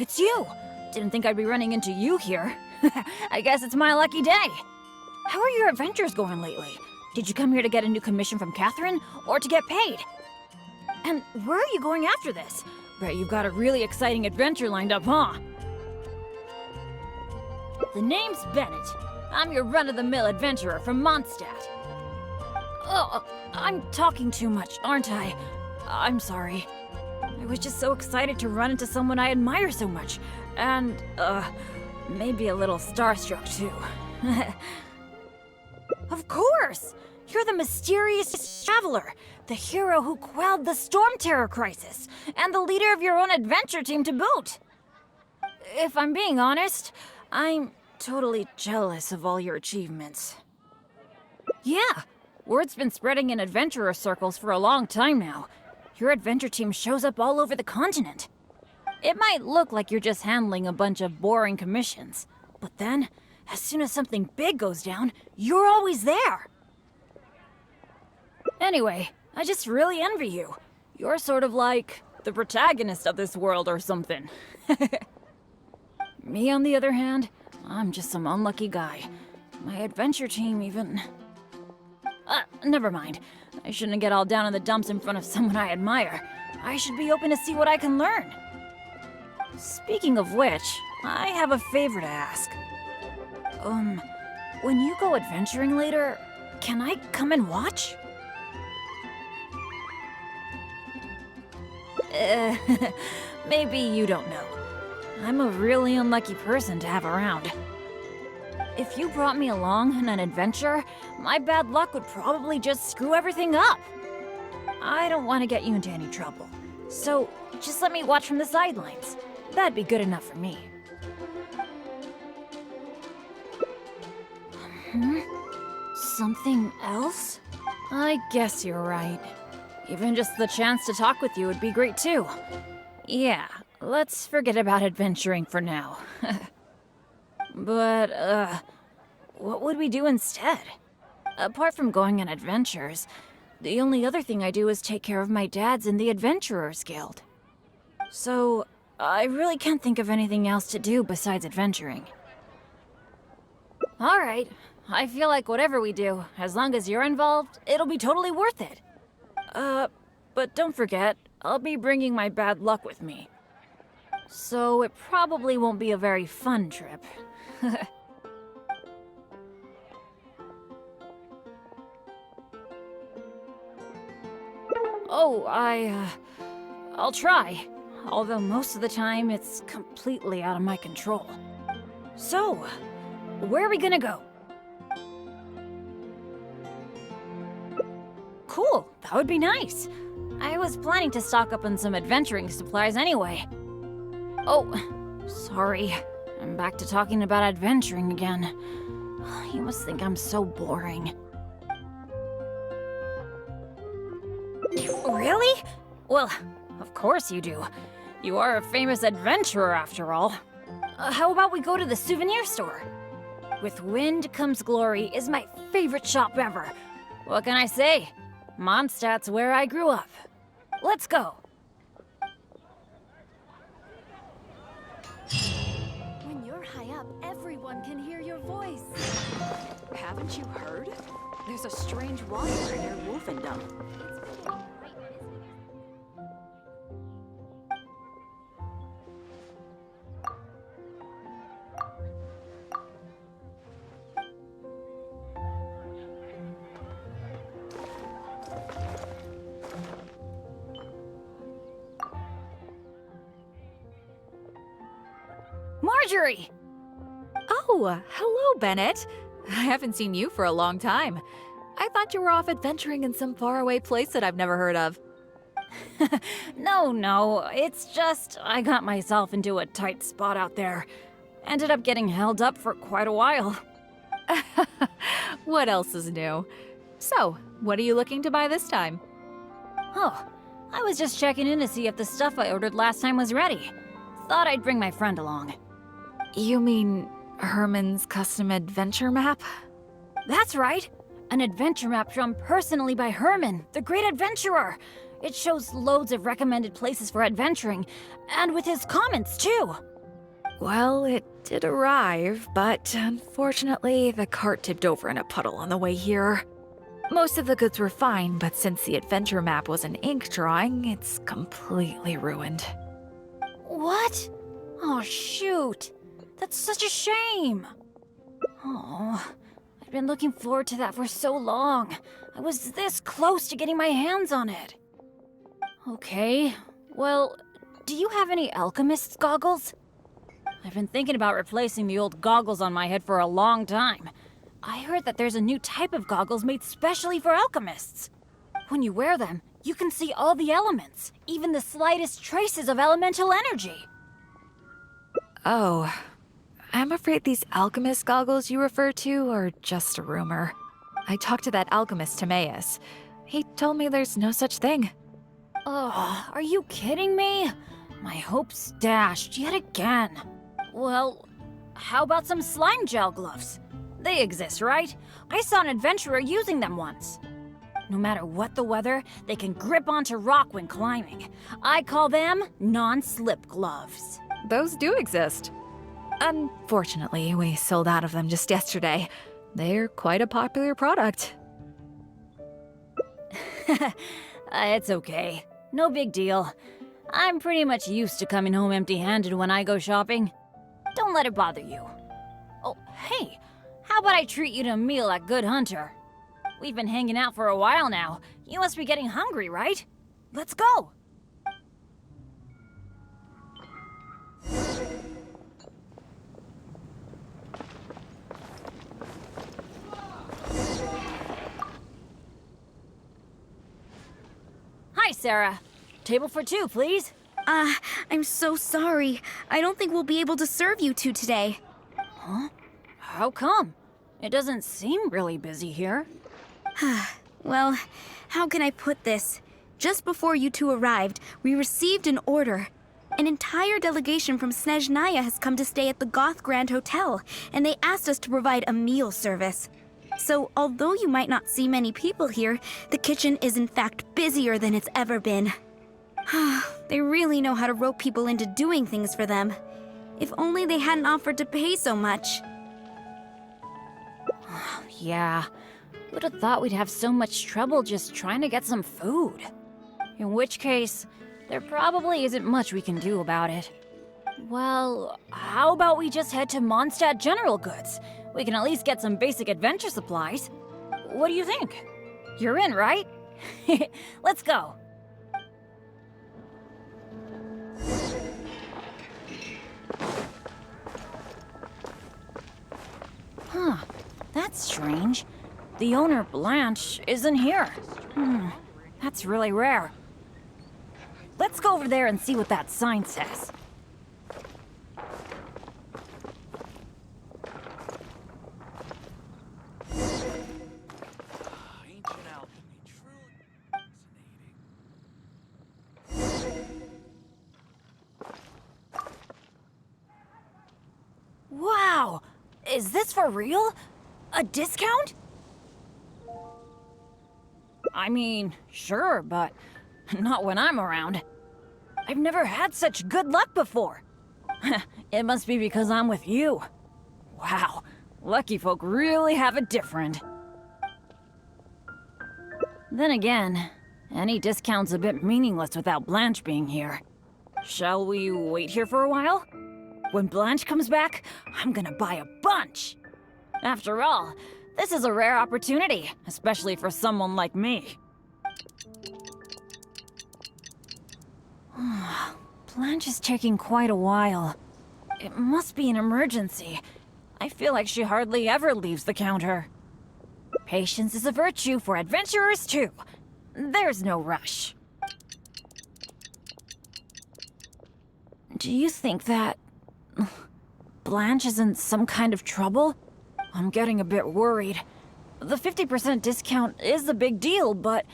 it's you! Didn't think I'd be running into you here. I guess it's my lucky day. How are your adventures going lately? Did you come here to get a new commission from Catherine, or to get paid? And where are you going after this? Bet you've got a really exciting adventure lined up, huh? The name's Bennett. I'm your run-of-the-mill adventurer from Mondstadt. Oh, I'm talking too much, aren't I? I'm sorry. I was just so excited to run into someone I admire so much. And, maybe a little starstruck, too. Of course! You're the mysterious traveler, the hero who quelled the Storm Terror crisis, and the leader of your own adventure team to boot. If I'm being honest, I'm totally jealous of all your achievements. Yeah, word's been spreading in adventurer circles for a long time now. Your adventure team shows up all over the continent. It might look like you're just handling a bunch of boring commissions, but then, as soon as something big goes down, you're always there. Anyway, I just really envy you. You're sort of like the protagonist of this world or something. Me, on the other hand, I'm just some unlucky guy. My adventure team even... never mind. I shouldn't get all down in the dumps in front of someone I admire. I should be open to see what I can learn. Speaking of which, I have a favor to ask. When you go adventuring later, can I come and watch? Maybe you don't know. I'm a really unlucky person to have around. If you brought me along on an adventure, my bad luck would probably just screw everything up. I don't want to get you into any trouble, so just let me watch from the sidelines. That'd be good enough for me. Something else? I guess you're right. Even just the chance to talk with you would be great too. Yeah, let's forget about adventuring for now. But, what would we do instead? Apart from going on adventures, the only other thing I do is take care of my dad's in the Adventurers Guild. So, I really can't think of anything else to do besides adventuring. Alright, I feel like whatever we do, as long as you're involved, it'll be totally worth it. But don't forget, I'll be bringing my bad luck with me. So it probably won't be a very fun trip. Oh, I'll try. Although most of the time, it's completely out of my control. So, where are we gonna go? Cool, that would be nice. I was planning to stock up on some adventuring supplies anyway. Oh, sorry. I'm back to talking about adventuring again. You must think I'm so boring. Really? Well, of course you do. You are a famous adventurer after all. How about we go to the souvenir store? With Wind Comes Glory is my favorite shop ever. What can I say? Mondstadt's where I grew up. Let's go. When you're high up, everyone can hear your voice. Haven't you heard? There's a strange wanderer near Wolfendom. Marjorie! Oh, hello, Bennett. I haven't seen you for a long time. I thought you were off adventuring in some faraway place that I've never heard of. No, it's just I got myself into a tight spot out there. Ended up getting held up for quite a while. What else is new? So, what are you looking to buy this time? Oh, I was just checking in to see if the stuff I ordered last time was ready. Thought I'd bring my friend along. You mean Herman's custom adventure map? That's right! An adventure map drawn personally by Herman, the great adventurer! It shows loads of recommended places for adventuring, and with his comments too! Well, it did arrive, but unfortunately, the cart tipped over in a puddle on the way here. Most of the goods were fine, but since the adventure map was an ink drawing, it's completely ruined. What? Oh, shoot. That's such a shame. Oh, I've been looking forward to that for so long. I was this close to getting my hands on it. Okay, well, do you have any alchemist's goggles? I've been thinking about replacing the old goggles on my head for a long time. I heard that there's a new type of goggles made specially for alchemists. When you wear them, you can see all the elements, even the slightest traces of elemental energy. Oh, I'm afraid these alchemist goggles you refer to are just a rumor. I talked to that alchemist Timaeus. He told me there's no such thing. Oh, are you kidding me? My hopes dashed yet again. Well, how about some slime gel gloves? They exist, right? I saw an adventurer using them once. No matter what the weather, they can grip onto rock when climbing. I call them non-slip gloves. Those do exist. Unfortunately, we sold out of them just yesterday. They're quite a popular product. It's okay. No big deal. I'm pretty much used to coming home empty-handed when I go shopping. Don't let it bother you. Oh, hey, how about I treat you to a meal at Good Hunter? We've been hanging out for a while now. You must be getting hungry, right? Let's go. Hi, Sarah. Table for two, please. I'm so sorry. I don't think we'll be able to serve you two today. Huh? How come? It doesn't seem really busy here. Well, how can I put this? Just before you two arrived, we received an order. An entire delegation from Snezhnaya has come to stay at the Goth Grand Hotel, and they asked us to provide a meal service. So, although you might not see many people here, the kitchen is in fact busier than it's ever been. They really know how to rope people into doing things for them. If only they hadn't offered to pay so much. Yeah, would have thought we'd have so much trouble just trying to get some food. In which case, there probably isn't much we can do about it. Well, how about we just head to Mondstadt General Goods? We can at least get some basic adventure supplies. What do you think? You're in, right? Let's go. Huh, that's strange. The owner, Blanche, isn't here. That's really rare. Let's go over there and see what that sign says. Ancient alchemy, truly fascinating. Wow! Is this for real? A discount? I mean, sure, but not when I'm around. I've never had such good luck before. It must be because I'm with you. Wow, lucky folk really have it different. Then again, any discount's a bit meaningless without Blanche being here. Shall we wait here for a while? When Blanche comes back, I'm gonna buy a bunch. After all, this is a rare opportunity, especially for someone like me. Blanche is taking quite a while. It must be an emergency. I feel like she hardly ever leaves the counter. Patience is a virtue for adventurers too. There's no rush. Do you think that Blanche is in some kind of trouble? I'm getting a bit worried. The 50% discount is a big deal, but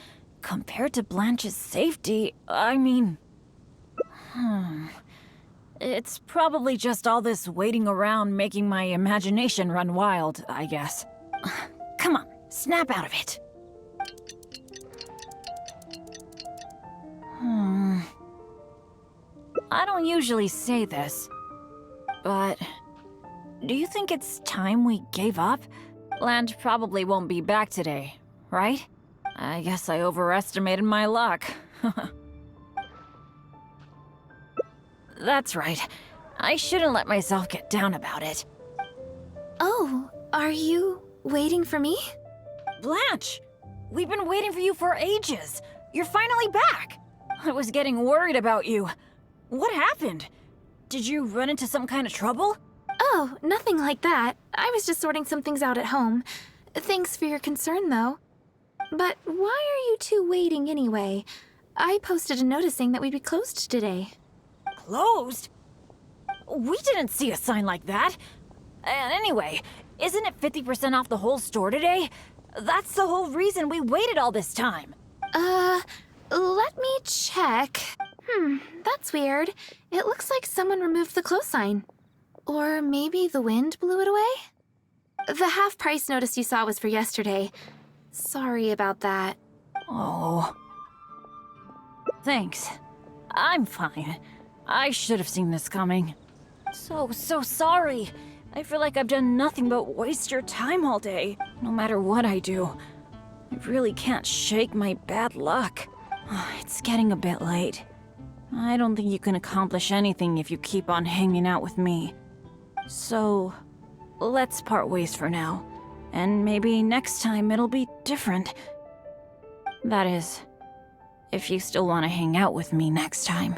compared to Blanche's safety, I mean... It's probably just all this waiting around making my imagination run wild, I guess. Come on, snap out of it. I don't usually say this, but do you think it's time we gave up? Land probably won't be back today, right? I guess I overestimated my luck. That's right. I shouldn't let myself get down about it. Oh, are you waiting for me? Blanche! We've been waiting for you for ages. You're finally back. I was getting worried about you. What happened? Did you run into some kind of trouble? Oh, nothing like that. I was just sorting some things out at home. Thanks for your concern, though. But why are you two waiting anyway? I posted a notice saying that we'd be closed today. Closed? We didn't see a sign like that. And anyway, isn't it 50% off the whole store today? That's the whole reason we waited all this time. Let me check. That's weird. It looks like someone removed the close sign. Or maybe the wind blew it away? The half-price notice you saw was for yesterday. Sorry about that. Oh. Thanks. I'm fine. I should have seen this coming. So sorry. I feel like I've done nothing but waste your time all day. No matter what I do, I really can't shake my bad luck. It's getting a bit late. I don't think you can accomplish anything if you keep on hanging out with me. So, let's part ways for now. And maybe next time it'll be different. That is, if you still want to hang out with me next time.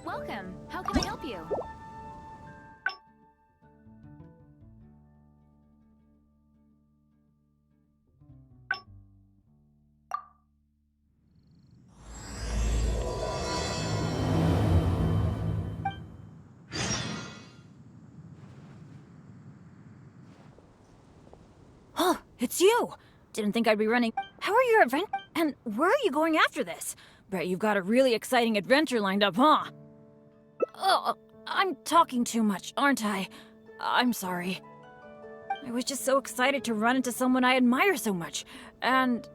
Welcome. How can I help you? Oh, it's you! Didn't think I'd be running. How are your event? And where are you going after this? Bet you've got a really exciting adventure lined up, huh? Oh, I'm talking too much, aren't I? I'm sorry. I was just so excited to run into someone I admire so much. And,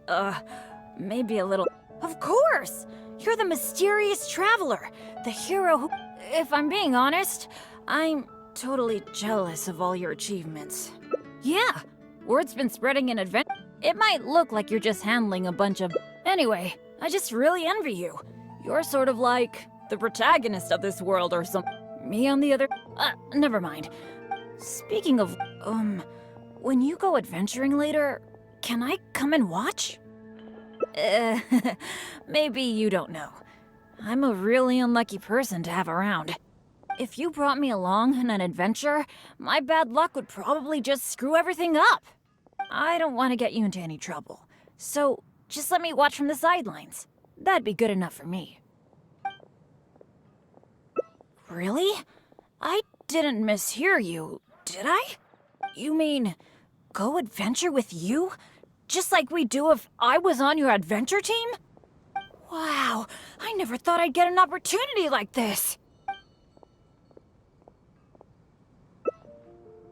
maybe a little... Of course! You're the mysterious traveler. The hero who... If I'm being honest, I'm totally jealous of all your achievements. Yeah, word's been spreading in advent. It might look like you're just handling a bunch of... Anyway, I just really envy you. You're sort of like the protagonist of this world or something. Me on the other... never mind. Speaking of, when you go adventuring later, can I come and watch? Maybe you don't know. I'm a really unlucky person to have around. If you brought me along on an adventure, my bad luck would probably just screw everything up. I don't want to get you into any trouble, so just let me watch from the sidelines. That'd be good enough for me. Really? I didn't mishear you, did I? You mean, go adventure with you? Just like we do if I was on your adventure team? Wow, I never thought I'd get an opportunity like this.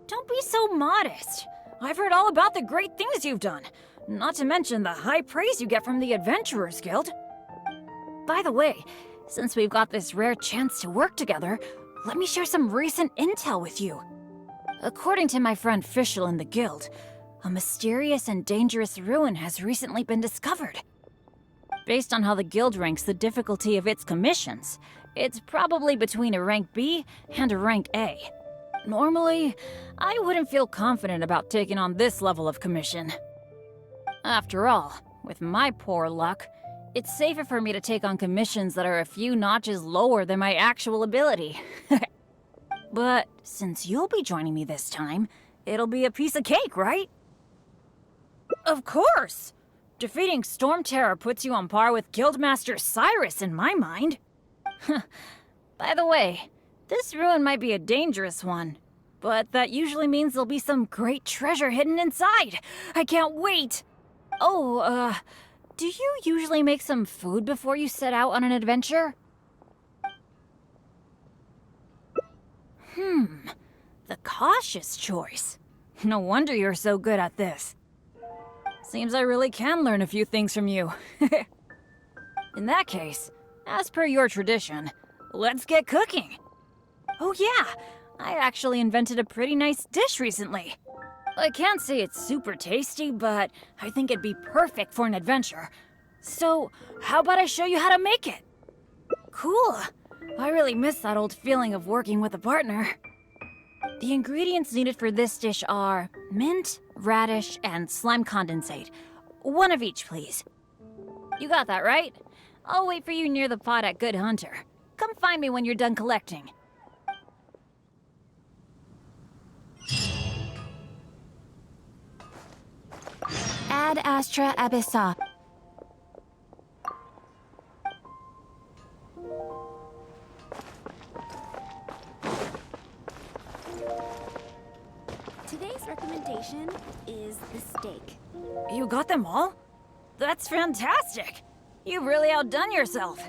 Don't be so modest. I've heard all about the great things you've done, not to mention the high praise you get from the Adventurers Guild. By the way, since we've got this rare chance to work together, let me share some recent intel with you. According to my friend Fischl in the guild, a mysterious and dangerous ruin has recently been discovered. Based on how the guild ranks the difficulty of its commissions, it's probably between a rank B and a rank A. Normally, I wouldn't feel confident about taking on this level of commission. After all, with my poor luck, it's safer for me to take on commissions that are a few notches lower than my actual ability. But since you'll be joining me this time, it'll be a piece of cake, right? Of course! Defeating Storm Terror puts you on par with Guildmaster Cyrus in my mind. By the way, this ruin might be a dangerous one, but that usually means there'll be some great treasure hidden inside. I can't wait! Oh, do you usually make some food before you set out on an adventure? The cautious choice. No wonder you're so good at this. Seems I really can learn a few things from you. In that case, as per your tradition, let's get cooking. Oh yeah, I actually invented a pretty nice dish recently. I can't say it's super tasty, but I think it'd be perfect for an adventure. So, how about I show you how to make it? Cool. I really miss that old feeling of working with a partner. The ingredients needed for this dish are mint, radish, and slime condensate. One of each, please. You got that, right? I'll wait for you near the pot at Good Hunter. Come find me when you're done collecting. Ad astra abyssa. Today's recommendation is the steak. You got them all? That's fantastic! You've really outdone yourself.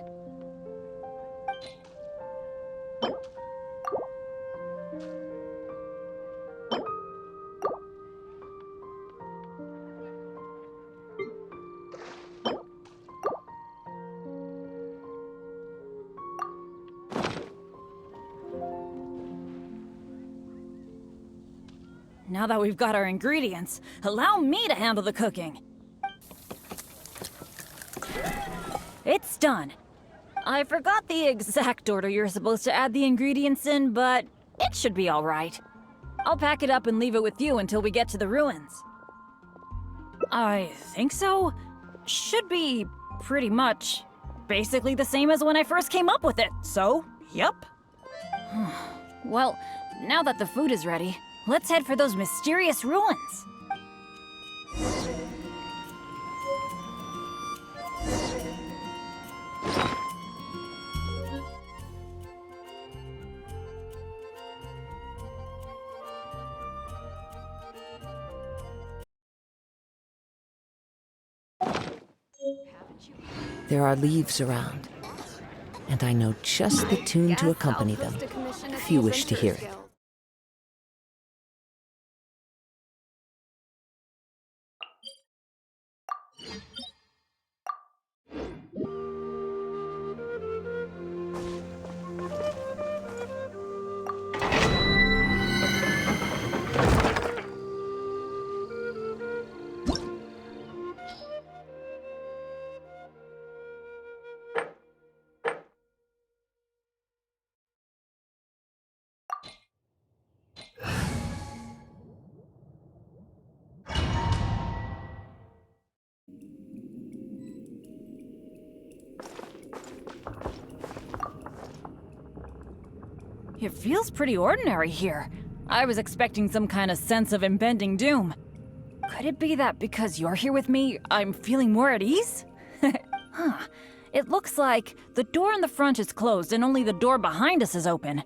Now that we've got our ingredients, allow me to handle the cooking. It's done. I forgot the exact order you're supposed to add the ingredients in, but it should be all right. I'll pack it up and leave it with you until we get to the ruins. I think so. Should be pretty much basically the same as when I first came up with it, so, yep. Well, now that the food is ready, let's head for those mysterious ruins. There are leaves around, and I know just the tune to accompany them, if you wish to hear it. It feels pretty ordinary here. I was expecting some kind of sense of impending doom. Could it be that because you're here with me, I'm feeling more at ease? Huh. It looks like the door in the front is closed and only the door behind us is open.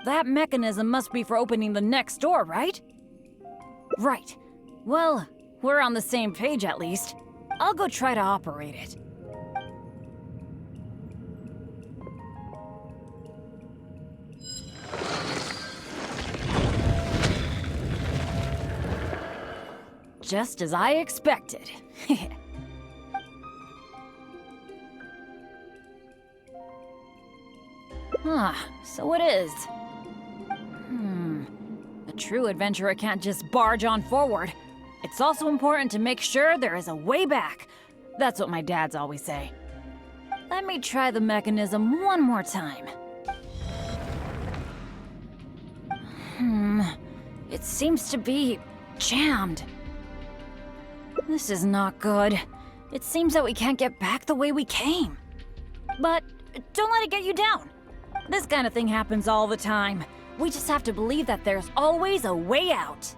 That mechanism must be for opening the next door, right? Right. Well, we're on the same page at least. I'll go try to operate it. Just as I expected. So it is. A true adventurer can't just barge on forward. It's also important to make sure there is a way back. That's what my dads always say. Let me try the mechanism one more time. It seems to be jammed. This is not good. It seems that we can't get back the way we came. But don't let it get you down. This kind of thing happens all the time. We just have to believe that there's always a way out.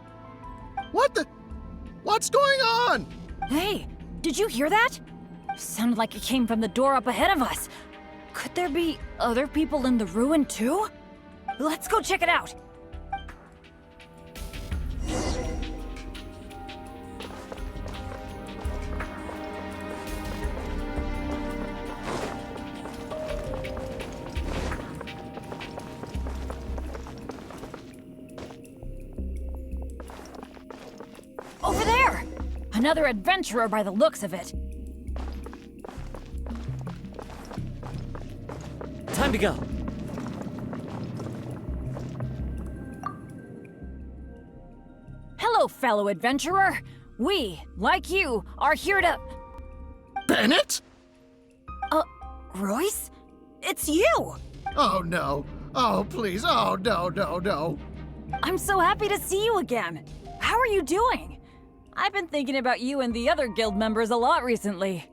What the? What's going on? Hey, did you hear that? Sounded like it came from the door up ahead of us. Could there be other people in the ruin too? Let's go check it out. Another adventurer by the looks of it. Time to go. Hello, fellow adventurer. We, like you, are here to... Bennett? Royce? It's you! Oh, no. Oh, please. Oh, no, no, no. I'm so happy to see you again. How are you doing? I've been thinking about you and the other guild members a lot recently.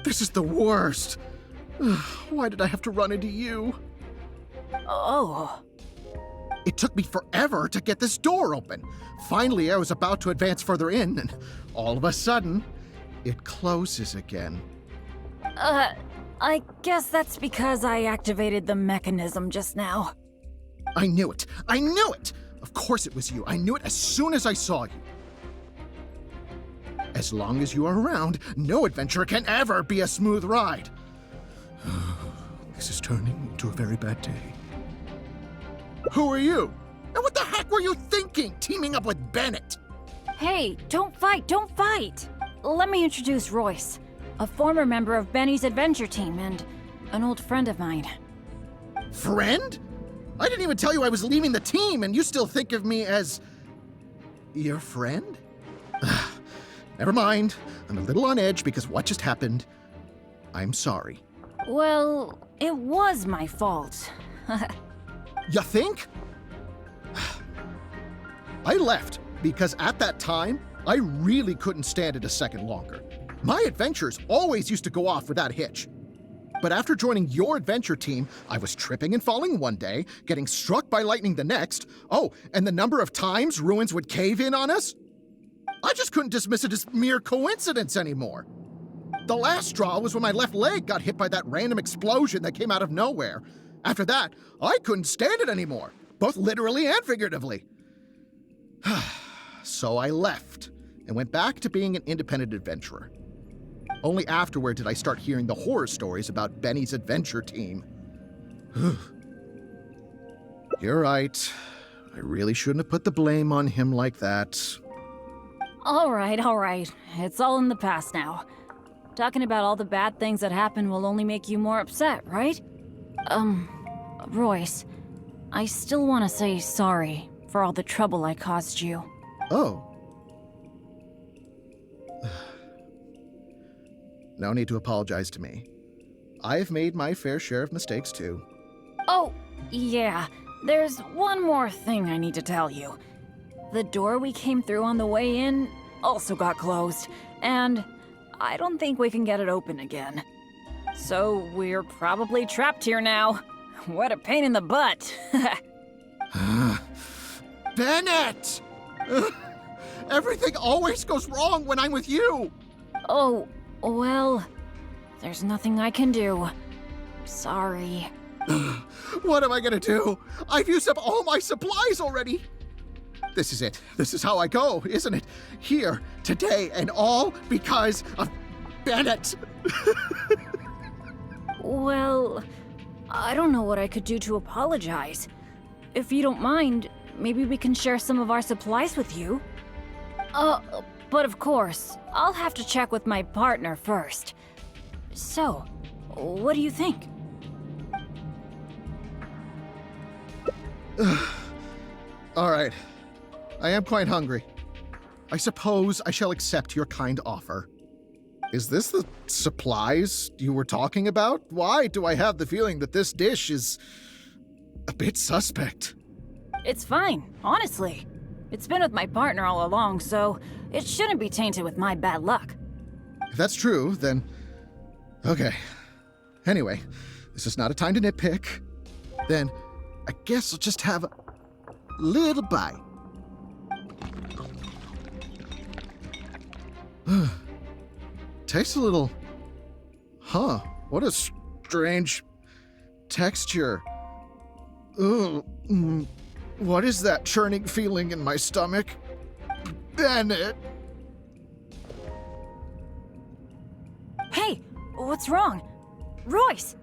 This is the worst. Why did I have to run into you? Oh. It took me forever to get this door open. Finally, I was about to advance further in, and all of a sudden, it closes again. I guess that's because I activated the mechanism just now. I knew it. I knew it! Of course it was you. I knew it as soon as I saw you. As long as you are around, no adventure can ever be a smooth ride. This is turning into a very bad day. Who are you? And what the heck were you thinking, teaming up with Bennett? Hey, don't fight, don't fight! Let me introduce Royce, a former member of Benny's adventure team and an old friend of mine. Friend? I didn't even tell you I was leaving the team, and you still think of me as... your friend? Never mind. I'm a little on edge because what just happened. I'm sorry. Well, it was my fault. You think? I left because at that time, I really couldn't stand it a second longer. My adventures always used to go off without a hitch. But after joining your adventure team, I was tripping and falling one day, getting struck by lightning the next. Oh, and the number of times ruins would cave in on us? I just couldn't dismiss it as mere coincidence anymore. The last straw was when my left leg got hit by that random explosion that came out of nowhere. After that, I couldn't stand it anymore, both literally and figuratively. So I left and went back to being an independent adventurer. Only afterward did I start hearing the horror stories about Benny's adventure team. You're right. I really shouldn't have put the blame on him like that. All right. It's all in the past now. Talking about all the bad things that happened will only make you more upset, right? Royce, I still want to say sorry for all the trouble I caused you. Oh. No need to apologize to me. I've made my fair share of mistakes too. Oh, yeah. There's one more thing I need to tell you. The door we came through on the way in also got closed, and I don't think we can get it open again. So we're probably trapped here now. What a pain in the butt. Bennett! Everything always goes wrong when I'm with you! Oh, well, there's nothing I can do. Sorry. What am I gonna do? I've used up all my supplies already! This is it. This is how I go, isn't it? Here, today, and all because of Bennett! Well, I don't know what I could do to apologize. If you don't mind, maybe we can share some of our supplies with you. But of course, I'll have to check with my partner first. So, what do you think? All right. I am quite hungry. I suppose I shall accept your kind offer. Is this the supplies you were talking about? Why do I have the feeling that this dish is a bit suspect? It's fine, honestly. It's been with my partner all along, so it shouldn't be tainted with my bad luck. If that's true, then... okay. Anyway, this is not a time to nitpick. Then, I guess I'll just have a little bite. Tastes a little... huh, what a strange texture. Ugh, what is that churning feeling in my stomach? Bennett! Hey, what's wrong? Royce!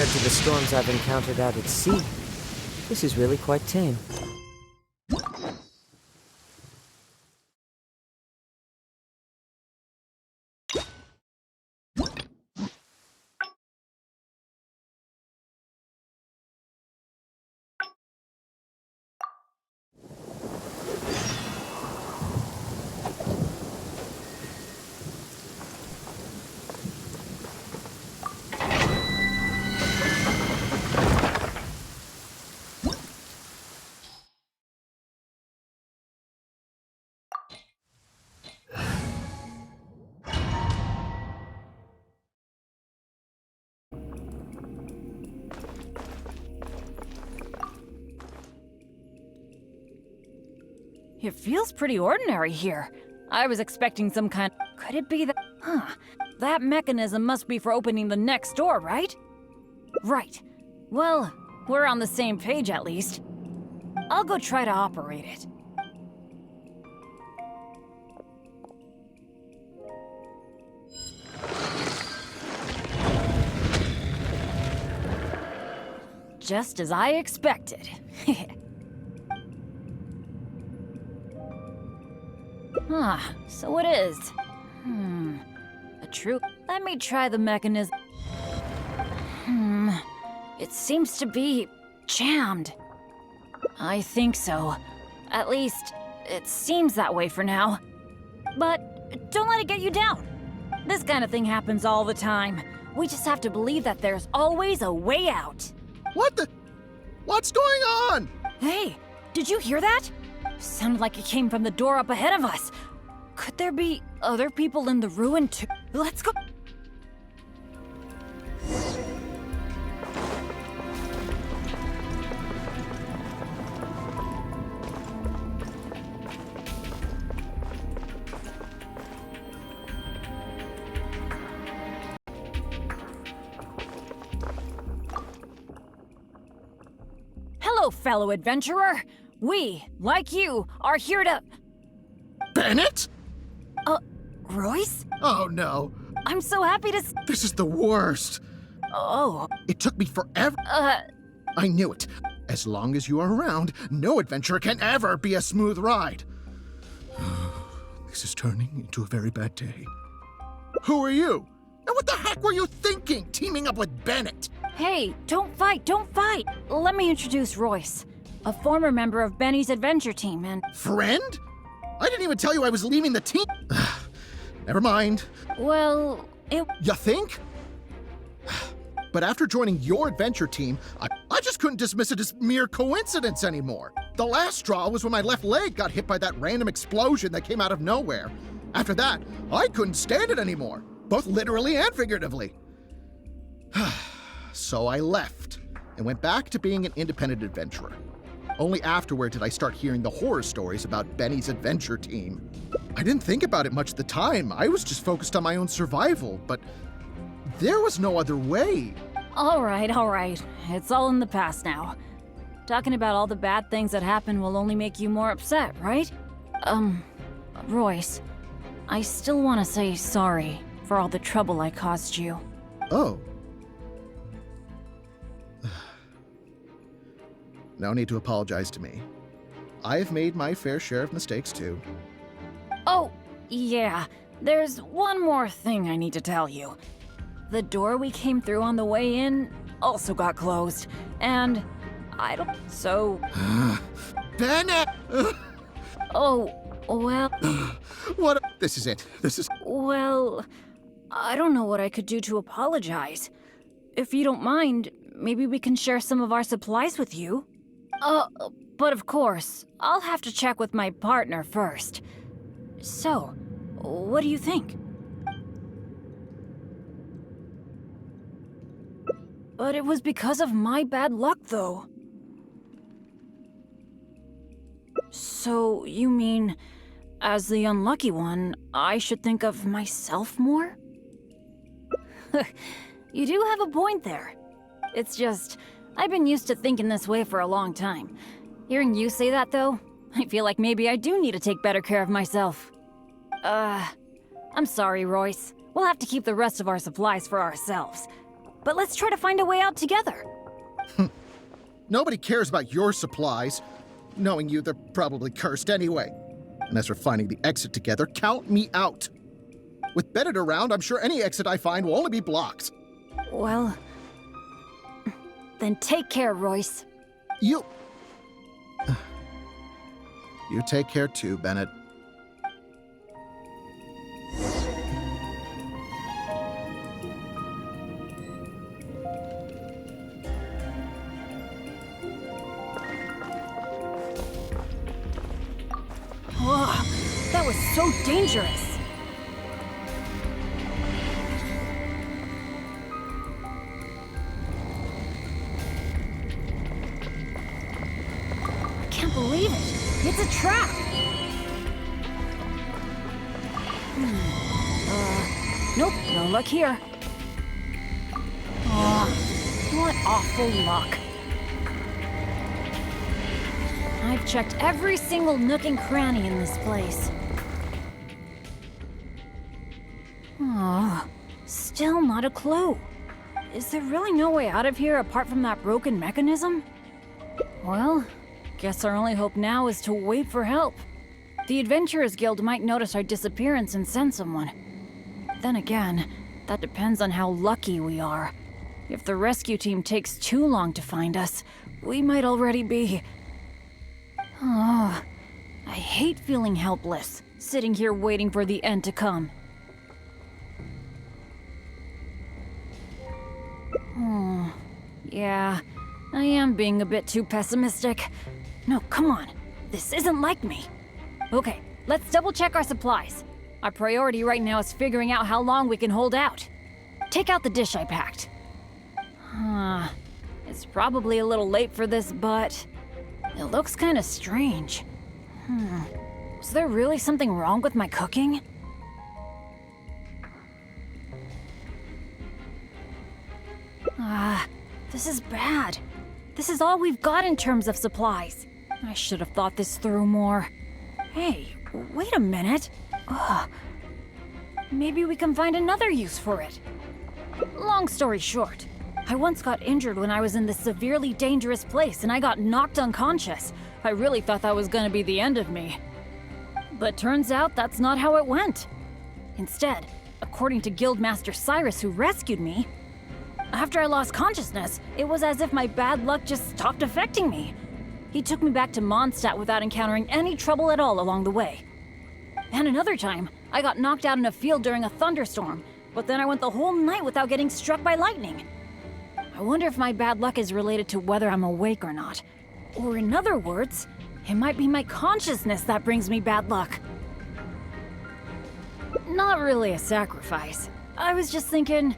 Compared to the storms I've encountered out at sea, this is really quite tame. It feels pretty ordinary here. I was expecting some kind. Could it be that? That mechanism must be for opening the next door, right? Right. Well, we're on the same page at least. I'll go try to operate it. Just as I expected. So it is. A true. Let me try the mechanism. It seems to be jammed. I think so. At least, it seems that way for now. But don't let it get you down. This kind of thing happens all the time. We just have to believe that there's always a way out. What the? What's going on? Hey, did you hear that? Sounded like it came from the door up ahead of us. Could there be other people in the ruin too? Let's go. Hello, fellow adventurer. We, like you, are here to... Bennett? Royce? Oh no. I'm so happy to This is the worst. Oh, It took me forever. I knew it. As long as you are around, no adventure can ever be a smooth ride. This is turning into a very bad day. Who are you? And what the heck were you thinking, teaming up with Bennett? Hey, don't fight, don't fight. Let me introduce Royce, a former member of Benny's adventure team and... Friend? I didn't even tell you I was leaving the team. Never mind. Well, it... You think? But after joining your adventure team, I just couldn't dismiss it as mere coincidence anymore. The last straw was when my left leg got hit by that random explosion that came out of nowhere. After that, I couldn't stand it anymore, both literally and figuratively. So I left and went back to being an independent adventurer. Only afterward did I start hearing the horror stories about Benny's adventure team. I didn't think about it much at the time. I was just focused on my own survival, but there was no other way. All right. It's all in the past now. Talking about all the bad things that happened will only make you more upset, right? Royce, I still want to say sorry for all the trouble I caused you. Oh. No need to apologize to me. I've made my fair share of mistakes too. Oh, yeah. There's one more thing I need to tell you. The door we came through on the way in also got closed, and I don't... So... Bennett! Oh, well... What? This is it. This is... Well... I don't know what I could do to apologize. If you don't mind, maybe we can share some of our supplies with you. But of course, I'll have to check with my partner first. So, what do you think? But it was because of my bad luck, though. So, you mean, as the unlucky one, I should think of myself more? You do have a point there. It's just, I've been used to thinking this way for a long time. Hearing you say that, though, I feel like maybe I do need to take better care of myself. I'm sorry, Royce. We'll have to keep the rest of our supplies for ourselves. but let's try to find a way out together. Nobody cares about your supplies. Knowing you, they're probably cursed anyway. And as for finding the exit together, count me out. With Bennett around, I'm sure any exit I find will only be blocked. Well, then take care, Royce. You take care too, Bennett. Oh, that was so dangerous. I can't believe it. It's a trap. Nope, no luck here. What awful luck. I've checked every single nook and cranny in this place. Still not a clue. Is there really no way out of here apart from that broken mechanism? Well, guess our only hope now is to wait for help. The Adventurers Guild might notice our disappearance and send someone. Then again, that depends on how lucky we are. If the rescue team takes too long to find us, we might already be... Oh, I hate feeling helpless, sitting here waiting for the end to come. Yeah, I am being a bit too pessimistic. No, come on. This isn't like me. Okay, let's double check our supplies. Our priority right now is figuring out how long we can hold out. Take out the dish I packed. It's probably a little late for this, but it looks kind of strange. Was there really something wrong with my cooking? This is bad. This is all we've got in terms of supplies. I should have thought this through more. Hey, wait a minute. Maybe we can find another use for it. Long story short, I once got injured when I was in this severely dangerous place and I got knocked unconscious. I really thought that was gonna be the end of me. But turns out that's not how it went. Instead, according to Guildmaster Cyrus who rescued me, after I lost consciousness, it was as if my bad luck just stopped affecting me. He took me back to Mondstadt without encountering any trouble at all along the way. And another time, I got knocked out in a field during a thunderstorm, but then I went the whole night without getting struck by lightning. I wonder if my bad luck is related to whether I'm awake or not. Or in other words, it might be my consciousness that brings me bad luck. Not really a sacrifice. I was just thinking,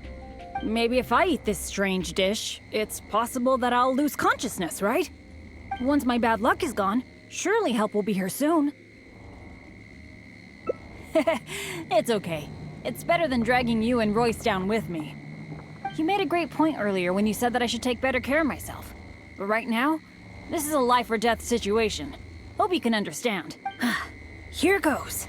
maybe if I eat this strange dish, it's possible that I'll lose consciousness, right? Once my bad luck is gone, surely help will be here soon. It's okay. It's better than dragging you and Royce down with me. You made a great point earlier when you said that I should take better care of myself. But right now, this is a life or death situation. Hope you can understand. Here goes.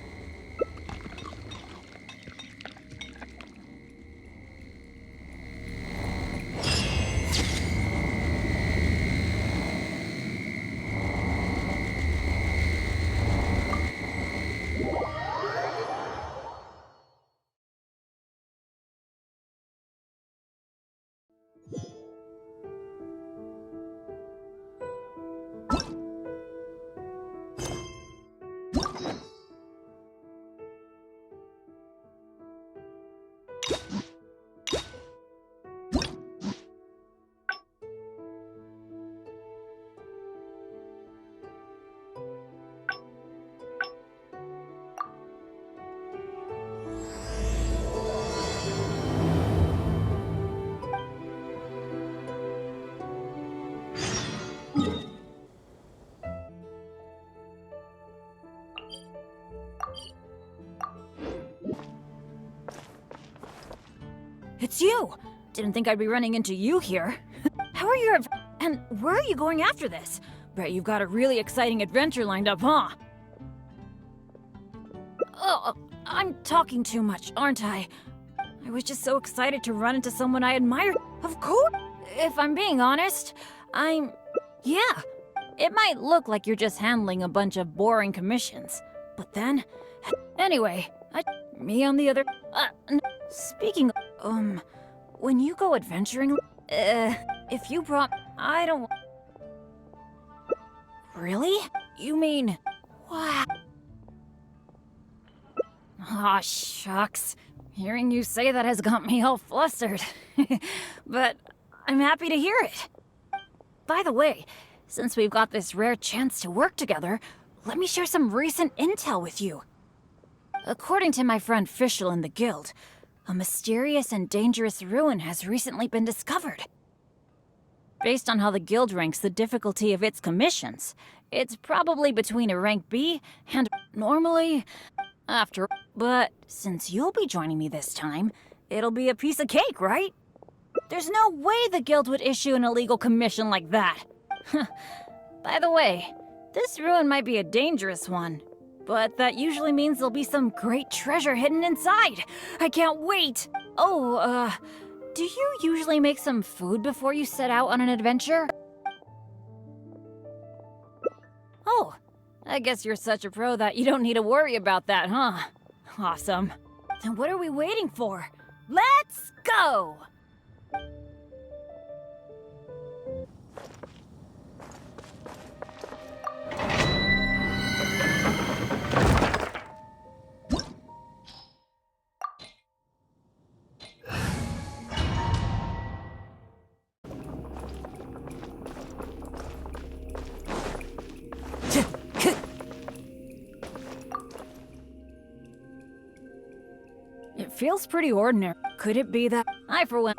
It's you! Didn't think I'd be running into you here. How are your and where are you going after this? Bet you've got a really exciting adventure lined up, huh? Oh, I'm talking too much, aren't I? I was just so excited to run into someone I admire. Of course. If I'm being honest, yeah. It might look like you're just handling a bunch of boring commissions, but then, anyway, me on the other. Speaking of, when you go adventuring, if you brought, I don't. Really? You mean, wow. Aw, shucks. Hearing you say that has got me all flustered. But I'm happy to hear it. By the way, since we've got this rare chance to work together, let me share some recent intel with you. According to my friend Fischl in the Guild, a mysterious and dangerous ruin has recently been discovered. Based on how the Guild ranks the difficulty of its commissions, it's probably between a rank B and normally after. But since you'll be joining me this time, it'll be a piece of cake, right? There's no way the Guild would issue an illegal commission like that. By the way, this ruin might be a dangerous one, but that usually means there'll be some great treasure hidden inside. I can't wait! Oh, do you usually make some food before you set out on an adventure? Oh, I guess you're such a pro that you don't need to worry about that, huh? Awesome. Then what are we waiting for? Let's go! It feels pretty ordinary. Could it be that I, for one...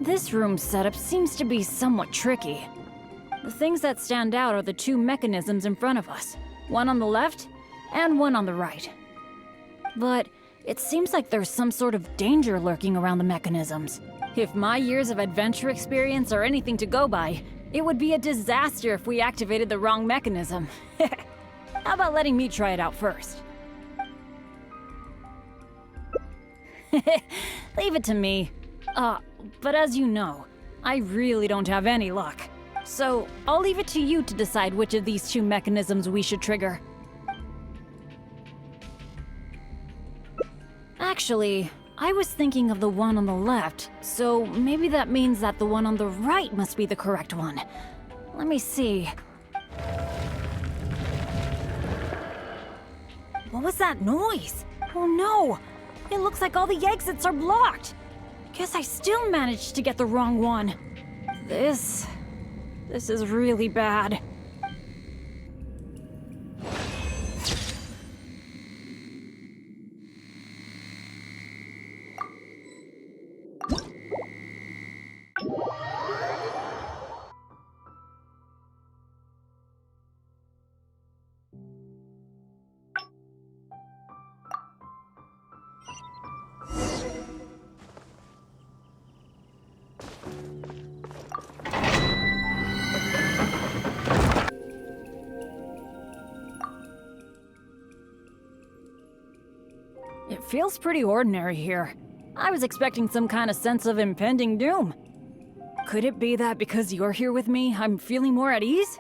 This room's setup seems to be somewhat tricky. The things that stand out are the two mechanisms in front of us, one on the left and one on the right. But it seems like there's some sort of danger lurking around the mechanisms. If my years of adventure experience are anything to go by, it would be a disaster if we activated the wrong mechanism. How about letting me try it out first? Leave it to me. But as you know, I really don't have any luck. So I'll leave it to you to decide which of these two mechanisms we should trigger. Actually, I was thinking of the one on the left, so maybe that means that the one on the right must be the correct one. Let me see. What was that noise? Oh no! It looks like all the exits are blocked! Guess I still managed to get the wrong one. This is really bad. It feels pretty ordinary here. I was expecting some kind of sense of impending doom. Could it be that because you're here with me, I'm feeling more at ease?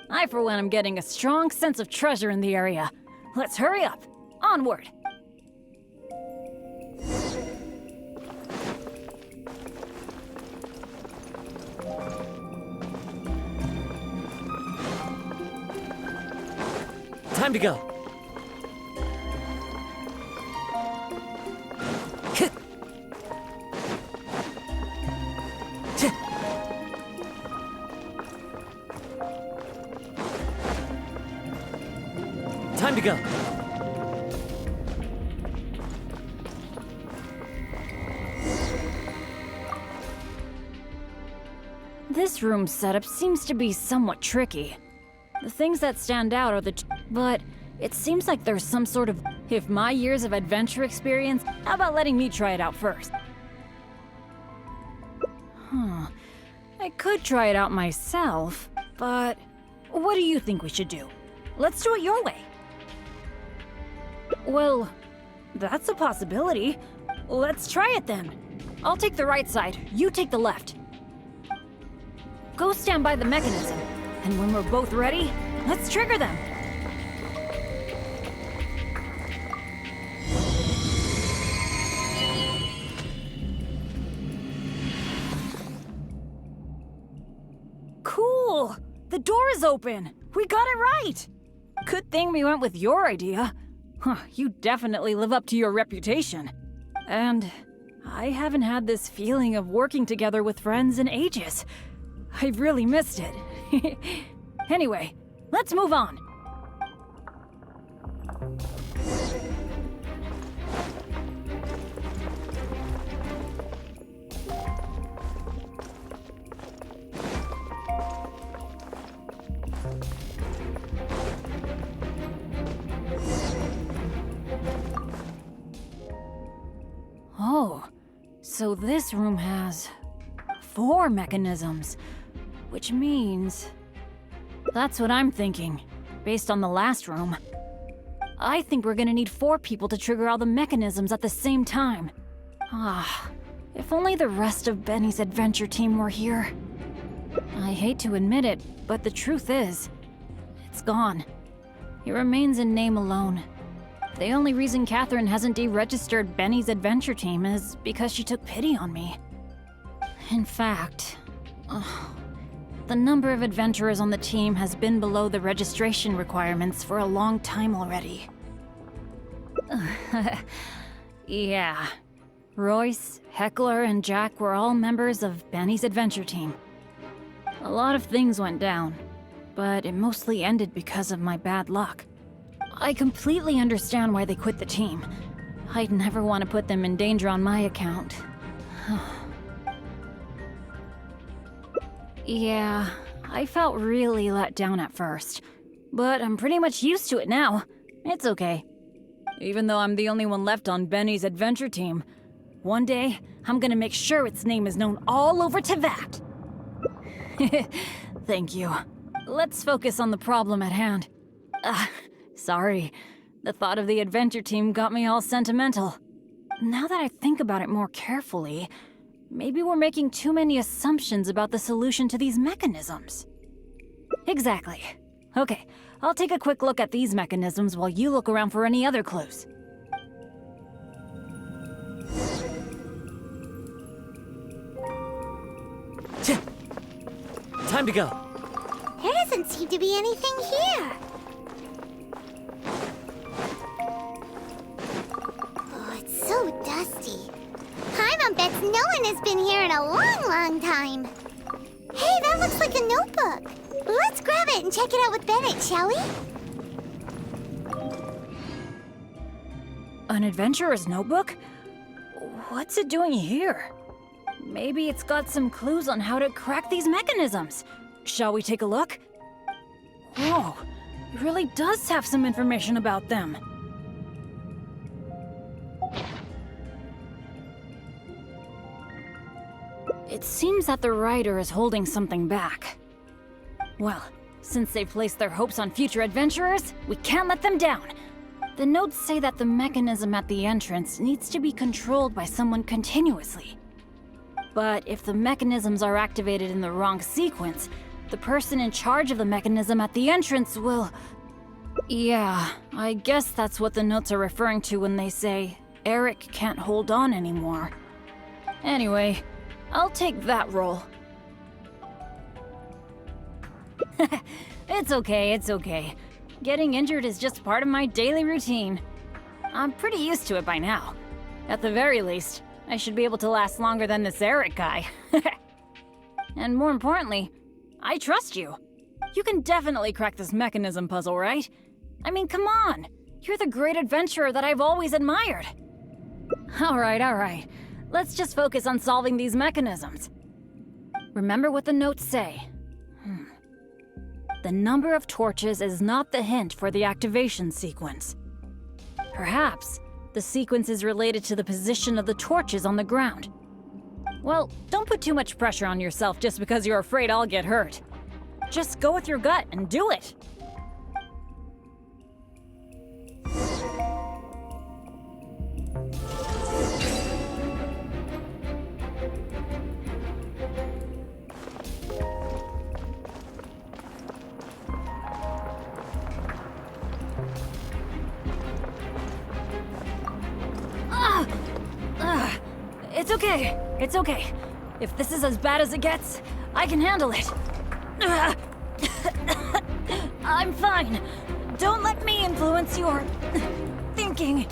I, for one, am getting a strong sense of treasure in the area. Let's hurry up. Onward. Time to go. Time to go. This room setup seems to be somewhat tricky. The things that stand out are but it seems like there's some sort of... If my years of adventure experience, how about letting me try it out first? I could try it out myself, but what do you think we should do? Let's do it your way. Well, that's a possibility. Let's try it then. I'll take the right side, you take the left. Go stand by the mechanism, and when we're both ready, let's trigger them. Cool! The door is open! We got it right! Good thing we went with your idea. You definitely live up to your reputation. And I haven't had this feeling of working together with friends in ages. I've really missed it. Anyway, let's move on. Oh, so this room has 4 mechanisms, which means... That's what I'm thinking, based on the last room. I think we're gonna need 4 people to trigger all the mechanisms at the same time. If only the rest of Benny's adventure team were here. I hate to admit it, but the truth is, it's gone. It remains in name alone. The only reason Catherine hasn't deregistered Benny's adventure team is because she took pity on me. In fact, the number of adventurers on the team has been below the registration requirements for a long time already. Yeah. Royce, Heckler, and Jack were all members of Benny's adventure team. A lot of things went down, but it mostly ended because of my bad luck. I completely understand why they quit the team. I'd never want to put them in danger on my account. Yeah, I felt really let down at first, but I'm pretty much used to it now. It's okay. Even though I'm the only one left on Benny's adventure team, one day I'm gonna make sure its name is known all over Teyvat. Thank you. Let's focus on the problem at hand. Sorry. The thought of the adventure team got me all sentimental. Now that I think about it more carefully, maybe we're making too many assumptions about the solution to these mechanisms. Exactly. Okay, I'll take a quick look at these mechanisms while you look around for any other clues. Time to go. There doesn't seem to be anything here. Oh, it's so dusty. Paimon bets no one has been here in a long, long time. Hey, that looks like a notebook. Let's grab it and check it out with Bennett, shall we? An adventurer's notebook? What's it doing here? Maybe it's got some clues on how to crack these mechanisms. Shall we take a look? Whoa, it really does have some information about them. It seems that the writer is holding something back. Well, since they placed their hopes on future adventurers, we can't let them down. The notes say that the mechanism at the entrance needs to be controlled by someone continuously. But if the mechanisms are activated in the wrong sequence, the person in charge of the mechanism at the entrance will... Yeah, I guess that's what the notes are referring to when they say Eric can't hold on anymore. Anyway, I'll take that role. It's okay, it's okay. Getting injured is just part of my daily routine. I'm pretty used to it by now. At the very least, I should be able to last longer than this Eric guy. And more importantly, I trust you. You can definitely crack this mechanism puzzle, right? I mean, come on. You're the great adventurer that I've always admired. All right. Let's just focus on solving these mechanisms. Remember what the notes say. The number of torches is not the hint for the activation sequence. Perhaps the sequence is related to the position of the torches on the ground. Well, don't put too much pressure on yourself just because you're afraid I'll get hurt. Just go with your gut and do it. It's okay. It's okay. If this is as bad as it gets, I can handle it. I'm fine. Don't let me influence your thinking.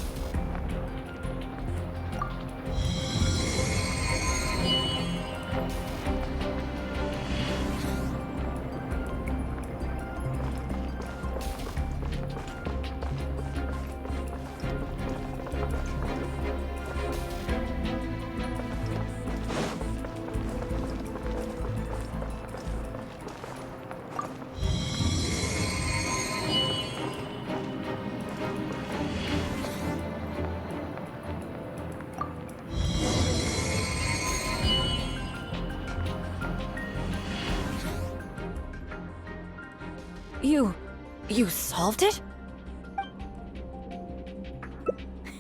You solved it?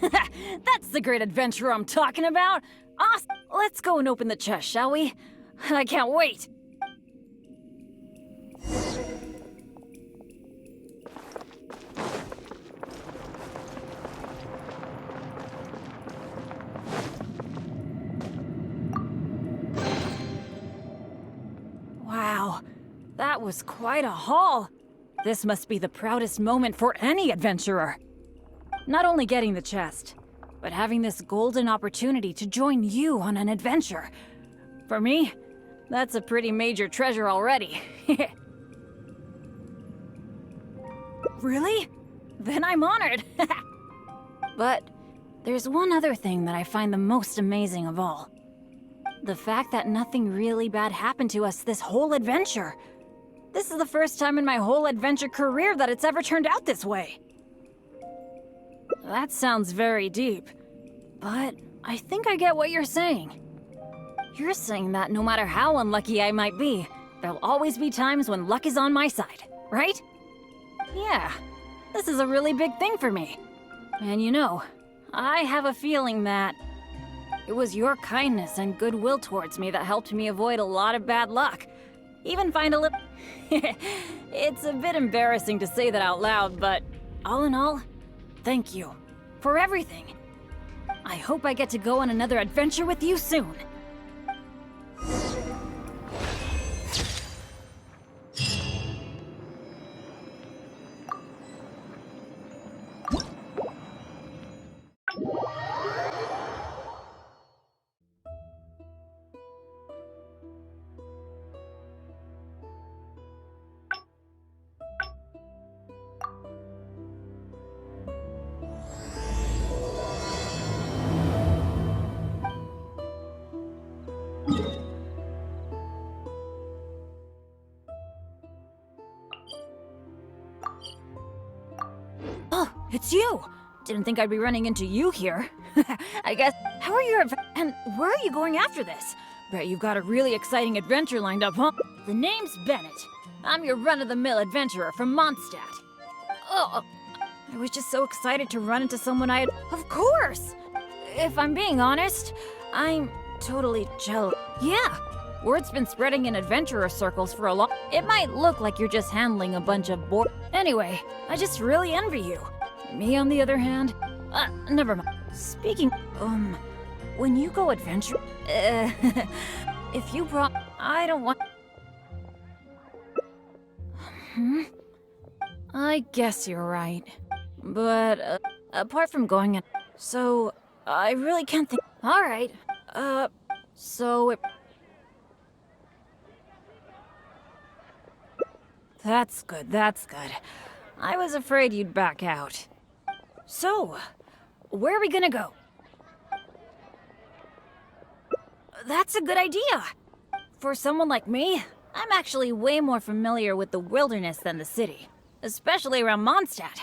That's the great adventure I'm talking about! Awesome! Let's go and open the chest, shall we? I can't wait! Wow, that was quite a haul. This must be the proudest moment for any adventurer. Not only getting the chest, but having this golden opportunity to join you on an adventure. For me, that's a pretty major treasure already. Really? Then I'm honored. But there's one other thing that I find the most amazing of all. The fact that nothing really bad happened to us this whole adventure. This is the first time in my whole adventure career that it's ever turned out this way. That sounds very deep, but I think I get what you're saying. You're saying that no matter how unlucky I might be, there'll always be times when luck is on my side, right? Yeah, this is a really big thing for me. And you know, I have a feeling that it was your kindness and goodwill towards me that helped me avoid a lot of bad luck. Even find a little... It's a bit embarrassing to say that out loud, but all in all, thank you for everything. I hope I get to go on another adventure with you soon. It's you! Didn't think I'd be running into you here. I guess. How are your and where are you going after this? Bet you've got a really exciting adventure lined up, huh? The name's Bennett. I'm your run-of-the-mill adventurer from Mondstadt. Oh, I was just so excited to run into someone I had. Of course! If I'm being honest, I'm totally jealous. Yeah, word's been spreading in adventurer circles for a long. It might look like you're just handling a bunch of Anyway, I just really envy you. Me, on the other hand, never mind. Speaking, when you go adventure, if you brought, I don't want. I guess you're right. But, apart from going in, so, I really can't think. Alright, so it. That's good, that's good. I was afraid you'd back out. So, where are we gonna go? That's a good idea. For someone like me, I'm actually way more familiar with the wilderness than the city, especially around Mondstadt.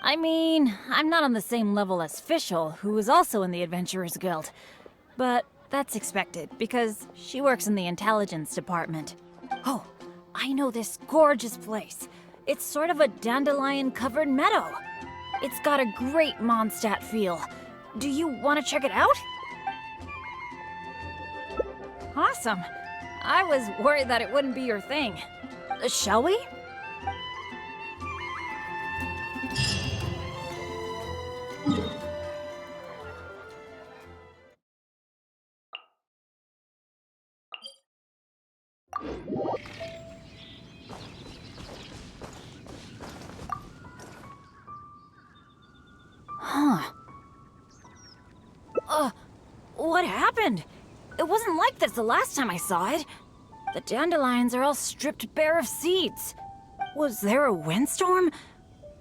I mean, I'm not on the same level as Fischl, who is also in the Adventurers Guild. But that's expected, because she works in the intelligence department. Oh, I know this gorgeous place. It's sort of a dandelion-covered meadow. It's got a great Mondstadt feel. Do you want to check it out? Awesome. I was worried that it wouldn't be your thing. Shall we? Huh. What happened? It wasn't like this the last time I saw it. The dandelions are all stripped bare of seeds. Was there a windstorm?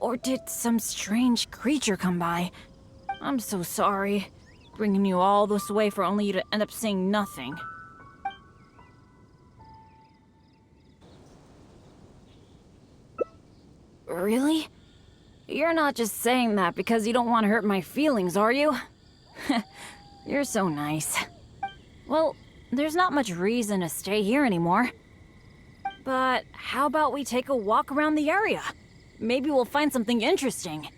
Or did some strange creature come by? I'm so sorry. Bringing you all this way for only you to end up seeing nothing. Really? You're not just saying that because you don't want to hurt my feelings, are you? You're so nice. Well, there's not much reason to stay here anymore. But how about we take a walk around the area? Maybe we'll find something interesting.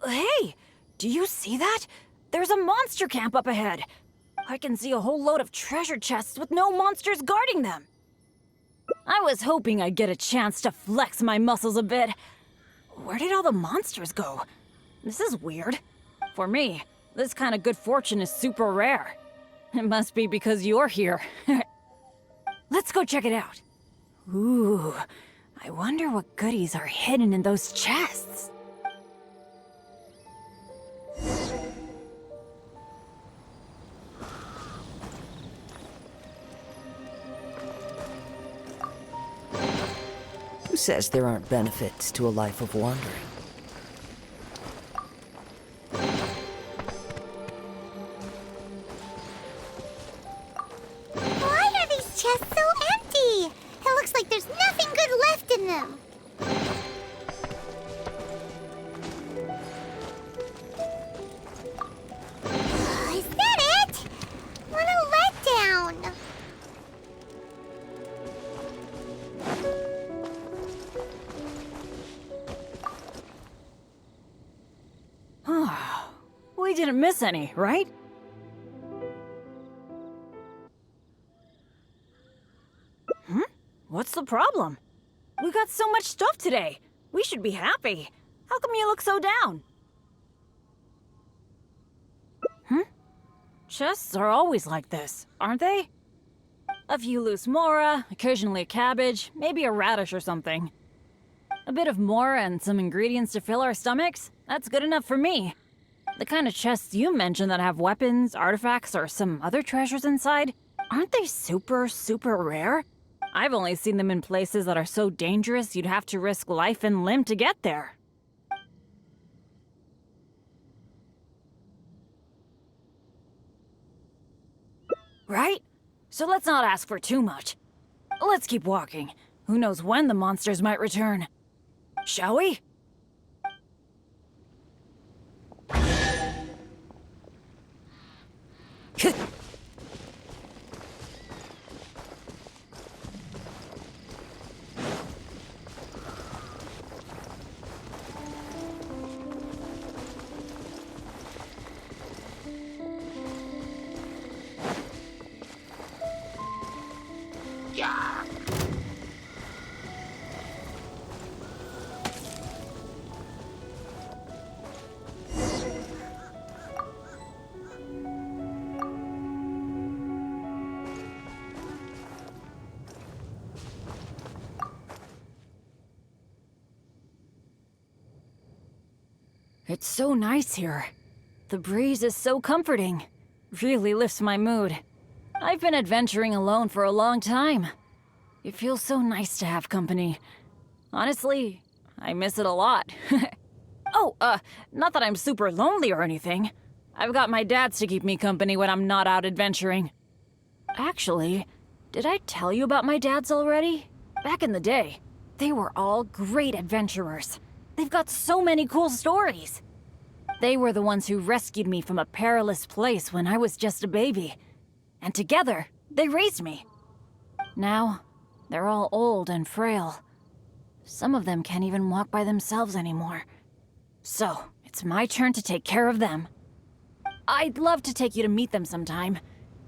Hey! Do you see that? There's a monster camp up ahead! I can see a whole load of treasure chests with no monsters guarding them! I was hoping I'd get a chance to flex my muscles a bit. Where did all the monsters go? This is weird. For me, this kind of good fortune is super rare. It must be because you're here. Let's go check it out. Ooh, I wonder what goodies are hidden in those chests. Who says there aren't benefits to a life of wandering? Why are these chests so empty? It looks like there's nothing good left in them. Is that it? What a letdown. We didn't miss any, right? What's the problem? We got so much stuff today. We should be happy. How come you look so down? Chests are always like this, aren't they? A few loose mora, occasionally a cabbage, maybe a radish or something. A bit of mora and some ingredients to fill our stomachs? That's good enough for me. The kind of chests you mentioned that have weapons, artifacts, or some other treasures inside, aren't they super, super rare? I've only seen them in places that are so dangerous you'd have to risk life and limb to get there. Right? So let's not ask for too much. Let's keep walking. Who knows when the monsters might return. Shall we? It's so nice here. The breeze is so comforting. Really lifts my mood. I've been adventuring alone for a long time. It feels so nice to have company. Honestly, I miss it a lot. Oh, not that I'm super lonely or anything. I've got my dads to keep me company when I'm not out adventuring. Actually, did I tell you about my dads already? Back in the day, they were all great adventurers. They've got so many cool stories. They were the ones who rescued me from a perilous place when I was just a baby. And together, they raised me. Now, they're all old and frail. Some of them can't even walk by themselves anymore. So, it's my turn to take care of them. I'd love to take you to meet them sometime.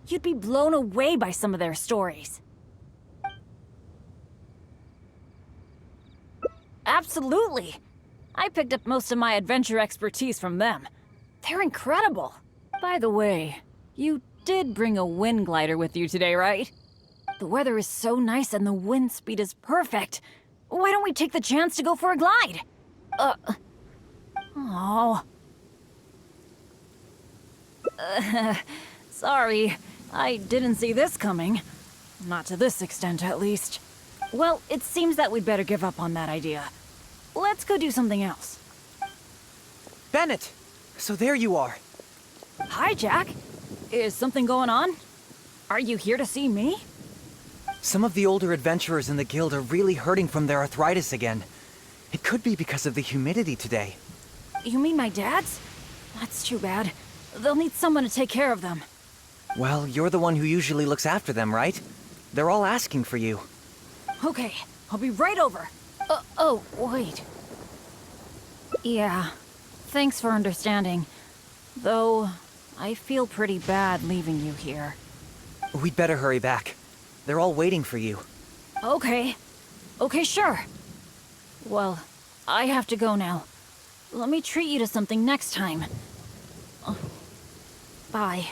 You'd be blown away by some of their stories. Absolutely! I picked up most of my adventure expertise from them. They're incredible. By the way, you did bring a wind glider with you today, right? The weather is so nice and the wind speed is perfect. Why don't we take the chance to go for a glide? Oh. Sorry, I didn't see this coming. Not to this extent, at least. Well, it seems that we'd better give up on that idea. Let's go do something else. Bennett! So there you are. Hi, Jack. Is something going on? Are you here to see me? Some of the older adventurers in the guild are really hurting from their arthritis again. It could be because of the humidity today. You mean my dad's? That's too bad. They'll need someone to take care of them. Well, you're the one who usually looks after them, right? They're all asking for you. Okay, I'll be right over. Oh, wait. Yeah, thanks for understanding. Though, I feel pretty bad leaving you here. We'd better hurry back. They're all waiting for you. Okay. Okay, sure. Well, I have to go now. Let me treat you to something next time. Bye.